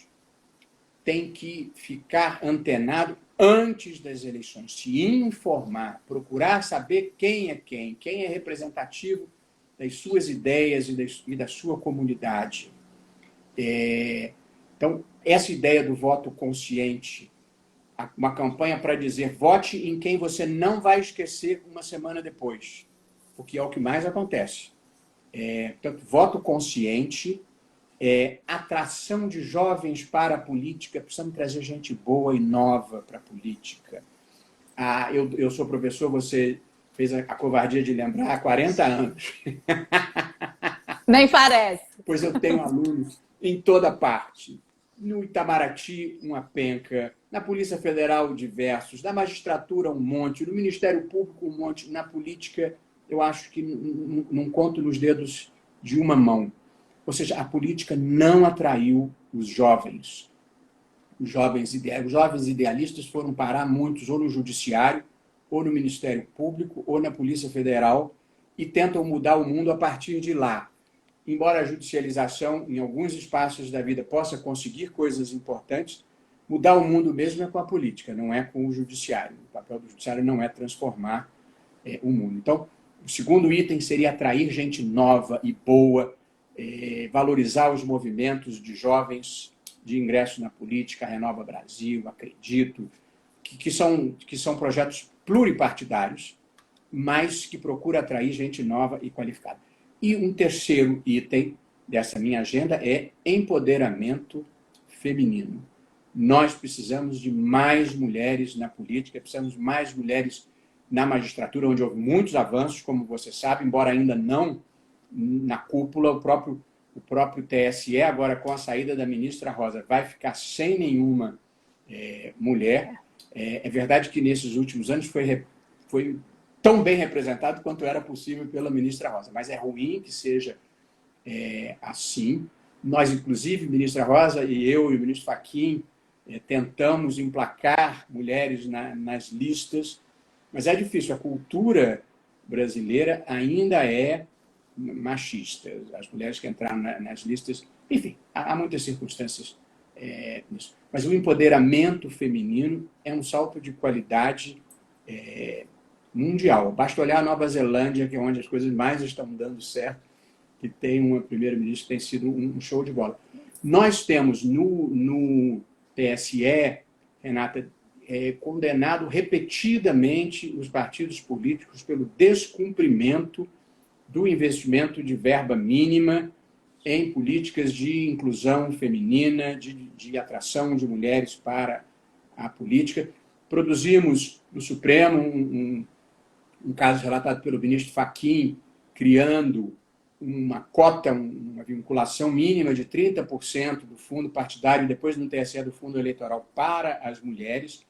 B: Tem que ficar antenado antes das eleições, se informar, procurar saber quem é representativo das suas ideias e da sua comunidade. Então, essa ideia do voto consciente, uma campanha para dizer: vote em quem você não vai esquecer uma semana depois, porque é o que mais acontece. Portanto, voto consciente, atração de jovens para a política. Precisamos trazer gente boa e nova para a política. Eu sou professor, você fez a covardia de lembrar, há 40 anos.
A: Nem parece.
B: Pois eu tenho alunos em toda parte. No Itamaraty, uma penca. Na Polícia Federal, diversos. Na magistratura, um monte. No Ministério Público, um monte. Na política, eu acho que não conto nos dedos de uma mão. Ou seja, a política não atraiu os jovens. Os jovens idealistas foram parar muitos ou no judiciário ou no Ministério Público, ou na Polícia Federal, e tentam mudar o mundo a partir de lá. Embora a judicialização, em alguns espaços da vida, possa conseguir coisas importantes, mudar o mundo mesmo é com a política, não é com o judiciário. O papel do judiciário não é transformar o mundo. Então, o segundo item seria atrair gente nova e boa, valorizar os movimentos de jovens de ingresso na política, Renova Brasil, Acredito, que são projetos pluripartidários, mas que procura atrair gente nova e qualificada. E um terceiro item dessa minha agenda é empoderamento feminino. Nós precisamos de mais mulheres na política, precisamos de mais mulheres na magistratura, onde houve muitos avanços, como você sabe, embora ainda não na cúpula. O próprio TSE, agora com a saída da ministra Rosa, vai ficar sem nenhuma mulher. É verdade que nesses últimos anos foi tão bem representado quanto era possível pela ministra Rosa, mas é ruim que seja assim. Nós, inclusive, ministra Rosa e eu e o ministro Fachin, tentamos emplacar mulheres nas listas, mas é difícil. A cultura brasileira ainda é machista. As mulheres que entraram nas listas, enfim, há muitas circunstâncias nisso. Mas o empoderamento feminino é um salto de qualidade mundial. Basta olhar a Nova Zelândia, que é onde as coisas mais estão dando certo, que tem uma primeira-ministra que tem sido um show de bola. Nós temos no TSE, Renata, condenado repetidamente os partidos políticos pelo descumprimento do investimento de verba mínima em políticas de inclusão feminina, de atração de mulheres para a política. Produzimos no Supremo um caso relatado pelo ministro Fachin, criando uma cota, uma vinculação mínima de 30% do fundo partidário, depois no TSE do fundo eleitoral para as mulheres.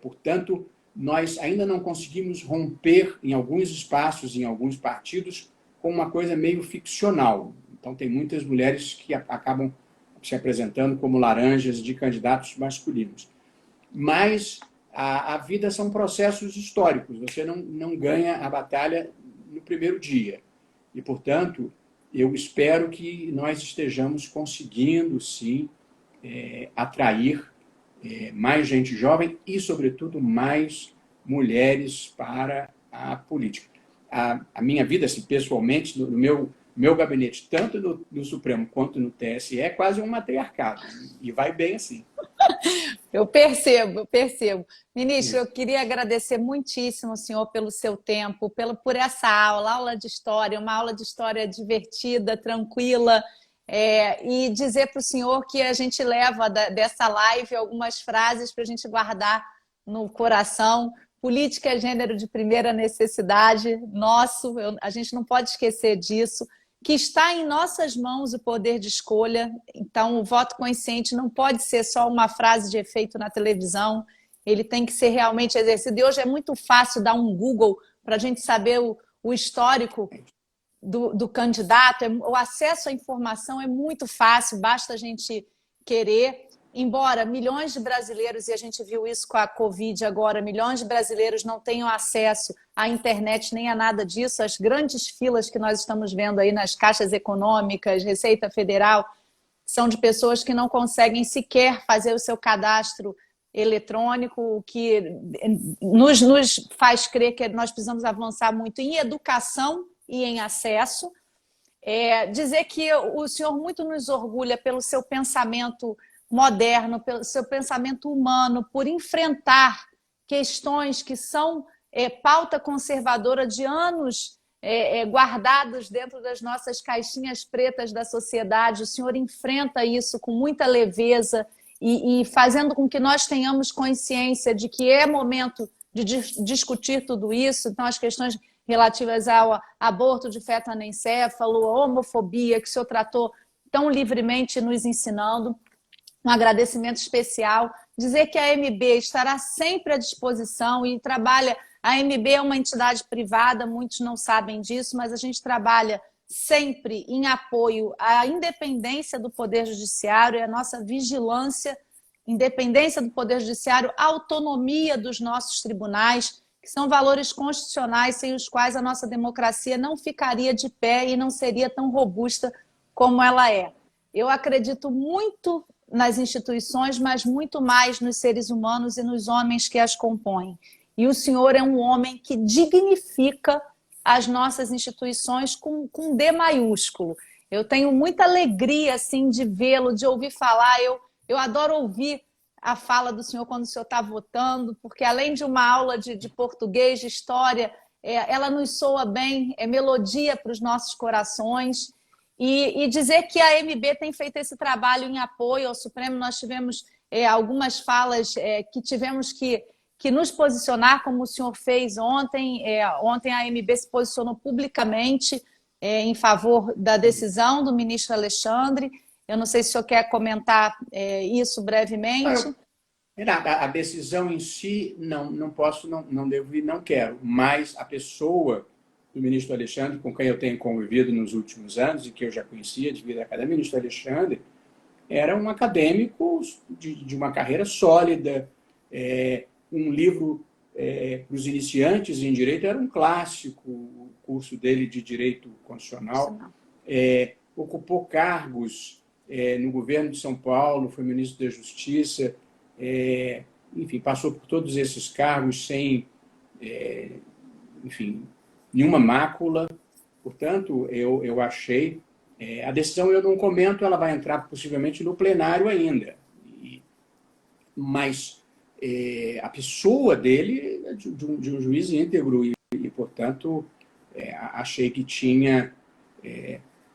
B: Portanto, nós ainda não conseguimos romper em alguns espaços, em alguns partidos, com uma coisa meio ficcional. Então, tem muitas mulheres que acabam se apresentando como laranjas de candidatos masculinos. Mas a vida são processos históricos. Você não ganha a batalha no primeiro dia. E, portanto, eu espero que nós estejamos conseguindo, sim, atrair mais gente jovem e, sobretudo, mais mulheres para a política. A minha vida, assim, pessoalmente, no meu gabinete, tanto no Supremo quanto no TSE, é quase um matriarcado. E vai bem assim.
A: Eu percebo. Ministro, eu queria agradecer muitíssimo ao senhor pelo seu tempo, por essa aula de história, uma aula de história divertida, tranquila, e dizer para o senhor que a gente leva dessa live algumas frases para a gente guardar no coração. Política é gênero de primeira necessidade, a gente não pode esquecer disso, que está em nossas mãos o poder de escolha. Então, o voto consciente não pode ser só uma frase de efeito na televisão, ele tem que ser realmente exercido. E hoje é muito fácil dar um Google para a gente saber o histórico do candidato, o acesso à informação é muito fácil, basta a gente querer. Embora milhões de brasileiros, e a gente viu isso com a Covid agora, milhões de brasileiros não tenham acesso à internet nem a nada disso, as grandes filas que nós estamos vendo aí nas caixas econômicas, Receita Federal, são de pessoas que não conseguem sequer fazer o seu cadastro eletrônico, o que nos faz crer que nós precisamos avançar muito em educação e em acesso. Dizer que o senhor muito nos orgulha pelo seu pensamento moderno, pelo seu pensamento humano, por enfrentar questões que são pauta conservadora de anos guardados dentro das nossas caixinhas pretas da sociedade. O senhor enfrenta isso com muita leveza e fazendo com que nós tenhamos consciência de que é momento de discutir tudo isso. Então, as questões relativas ao aborto de feto anencéfalo, a homofobia, que o senhor tratou tão livremente nos ensinando. Um agradecimento especial, dizer que a AMB estará sempre à disposição e trabalha. A AMB é uma entidade privada, muitos não sabem disso, mas a gente trabalha sempre em apoio à independência do Poder Judiciário e à nossa vigilância, independência do Poder Judiciário, a autonomia dos nossos tribunais, que são valores constitucionais sem os quais a nossa democracia não ficaria de pé e não seria tão robusta como ela é. Eu acredito muito nas instituições, mas muito mais nos seres humanos e nos homens que as compõem. E o senhor é um homem que dignifica as nossas instituições com D maiúsculo. Eu tenho muita alegria assim, de vê-lo, de ouvir falar. Eu adoro ouvir a fala do senhor quando o senhor está votando, porque além de uma aula de português, de história, ela nos soa bem, é melodia para os nossos corações. E dizer que a AMB tem feito esse trabalho em apoio ao Supremo. Nós tivemos algumas falas que tivemos que nos posicionar, como o senhor fez ontem. Ontem a AMB se posicionou publicamente em favor da decisão do ministro Alexandre. Eu não sei se o senhor quer comentar isso brevemente.
B: A decisão em si, não posso, não devo e não quero, mas a pessoa do ministro Alexandre, com quem eu tenho convivido nos últimos anos e que eu já conhecia de vida acadêmica, o ministro Alexandre era um acadêmico de uma carreira sólida, um livro para os iniciantes em direito era um clássico, o curso dele de direito constitucional, ocupou cargos no governo de São Paulo, foi ministro da Justiça, enfim, passou por todos esses cargos sem, enfim, nenhuma mácula. Portanto, eu achei... a decisão eu não comento, ela vai entrar possivelmente no plenário ainda. Mas a pessoa dele é de um juiz íntegro e portanto, achei que tinha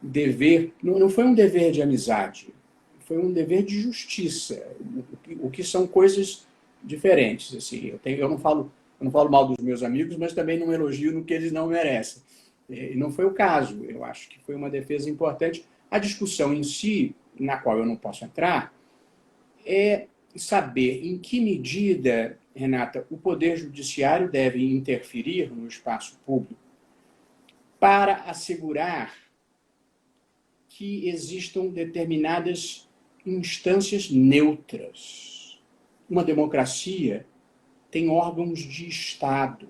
B: dever... Não foi um dever de amizade, foi um dever de justiça, o que são coisas diferentes. Assim, eu não falo mal dos meus amigos, mas também não elogio no que eles não merecem. E não foi o caso. Eu acho que foi uma defesa importante. A discussão em si, na qual eu não posso entrar, é saber em que medida, Renata, o Poder Judiciário deve interferir no espaço público para assegurar que existam determinadas instâncias neutras. Uma democracia tem órgãos de Estado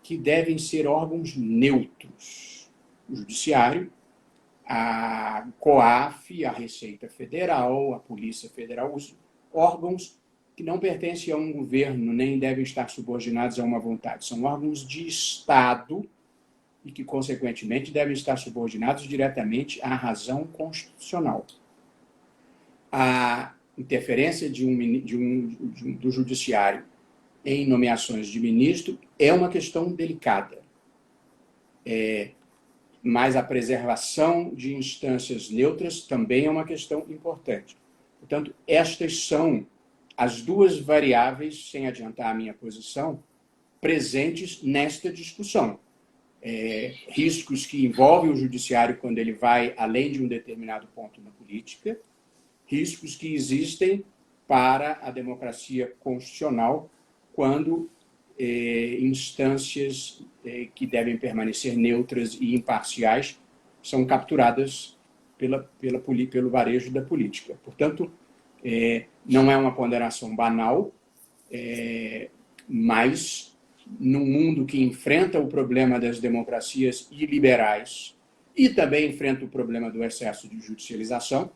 B: que devem ser órgãos neutros. O Judiciário, a COAF, a Receita Federal, a Polícia Federal, os órgãos que não pertencem a um governo nem devem estar subordinados a uma vontade. São órgãos de Estado e que, consequentemente, devem estar subordinados diretamente à razão constitucional. A interferência do Judiciário em nomeações de ministro é uma questão delicada. Mas a preservação de instâncias neutras também é uma questão importante. Portanto, estas são as duas variáveis, sem adiantar a minha posição, presentes nesta discussão. Riscos que envolvem o judiciário quando ele vai além de um determinado ponto na política, riscos que existem para a democracia constitucional quando instâncias que devem permanecer neutras e imparciais são capturadas pelo varejo da política. Portanto, não é uma ponderação banal, mas num mundo que enfrenta o problema das democracias iliberais e também enfrenta o problema do excesso de judicialização,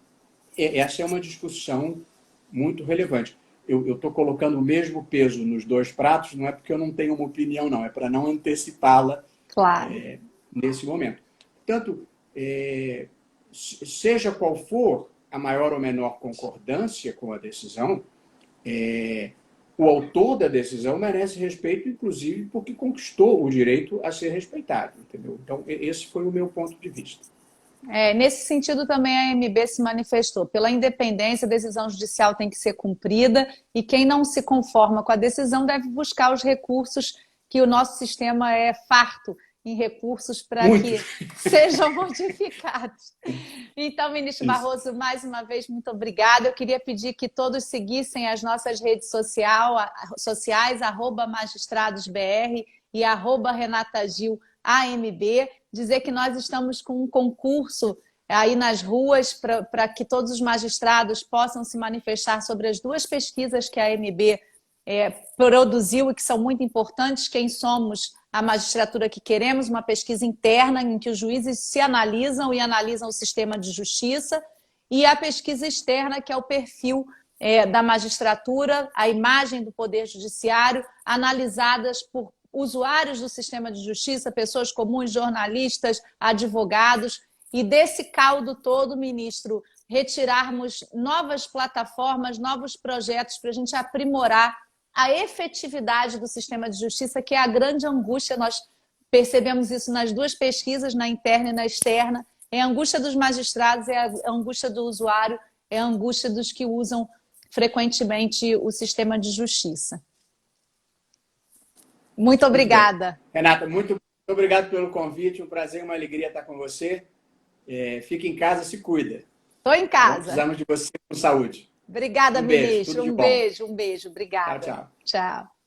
B: essa é uma discussão muito relevante. Eu estou colocando o mesmo peso nos dois pratos, não é porque eu não tenho uma opinião, não, é para não antecipá-la nesse momento. Portanto, seja qual for a maior ou menor concordância com a decisão, o autor da decisão merece respeito, inclusive porque conquistou o direito a ser respeitado. Entendeu? Então, esse foi o meu ponto de vista.
A: Nesse sentido, também a AMB se manifestou. Pela independência, a decisão judicial tem que ser cumprida e quem não se conforma com a decisão deve buscar os recursos, que o nosso sistema é farto em recursos para que sejam modificados. Então, ministro Barroso, mais uma vez, muito obrigada. Eu queria pedir que todos seguissem as nossas redes sociais, @magistradosbr e @RenataGilAMB. Dizer que nós estamos com um concurso aí nas ruas para que todos os magistrados possam se manifestar sobre as duas pesquisas que a AMB produziu e que são muito importantes. Quem somos a magistratura que queremos? Uma pesquisa interna em que os juízes se analisam e analisam o sistema de justiça, e a pesquisa externa, que é o perfil da magistratura, a imagem do Poder Judiciário, analisadas por usuários do sistema de justiça, pessoas comuns, jornalistas, advogados, e desse caldo todo, ministro, retirarmos novas plataformas, novos projetos para a gente aprimorar a efetividade do sistema de justiça, que é a grande angústia. Nós percebemos isso nas duas pesquisas, na interna e na externa. É a angústia dos magistrados, é a angústia do usuário, é a angústia dos que usam frequentemente o sistema de justiça. Muito obrigada.
B: Renata, muito obrigado pelo convite. Um prazer e uma alegria estar com você. Fique em casa, se cuida.
A: Estou em casa.
B: Precisamos de você com saúde.
A: Obrigada, ministro. Um beijo. Obrigada.
B: Tchau, tchau.
A: Tchau.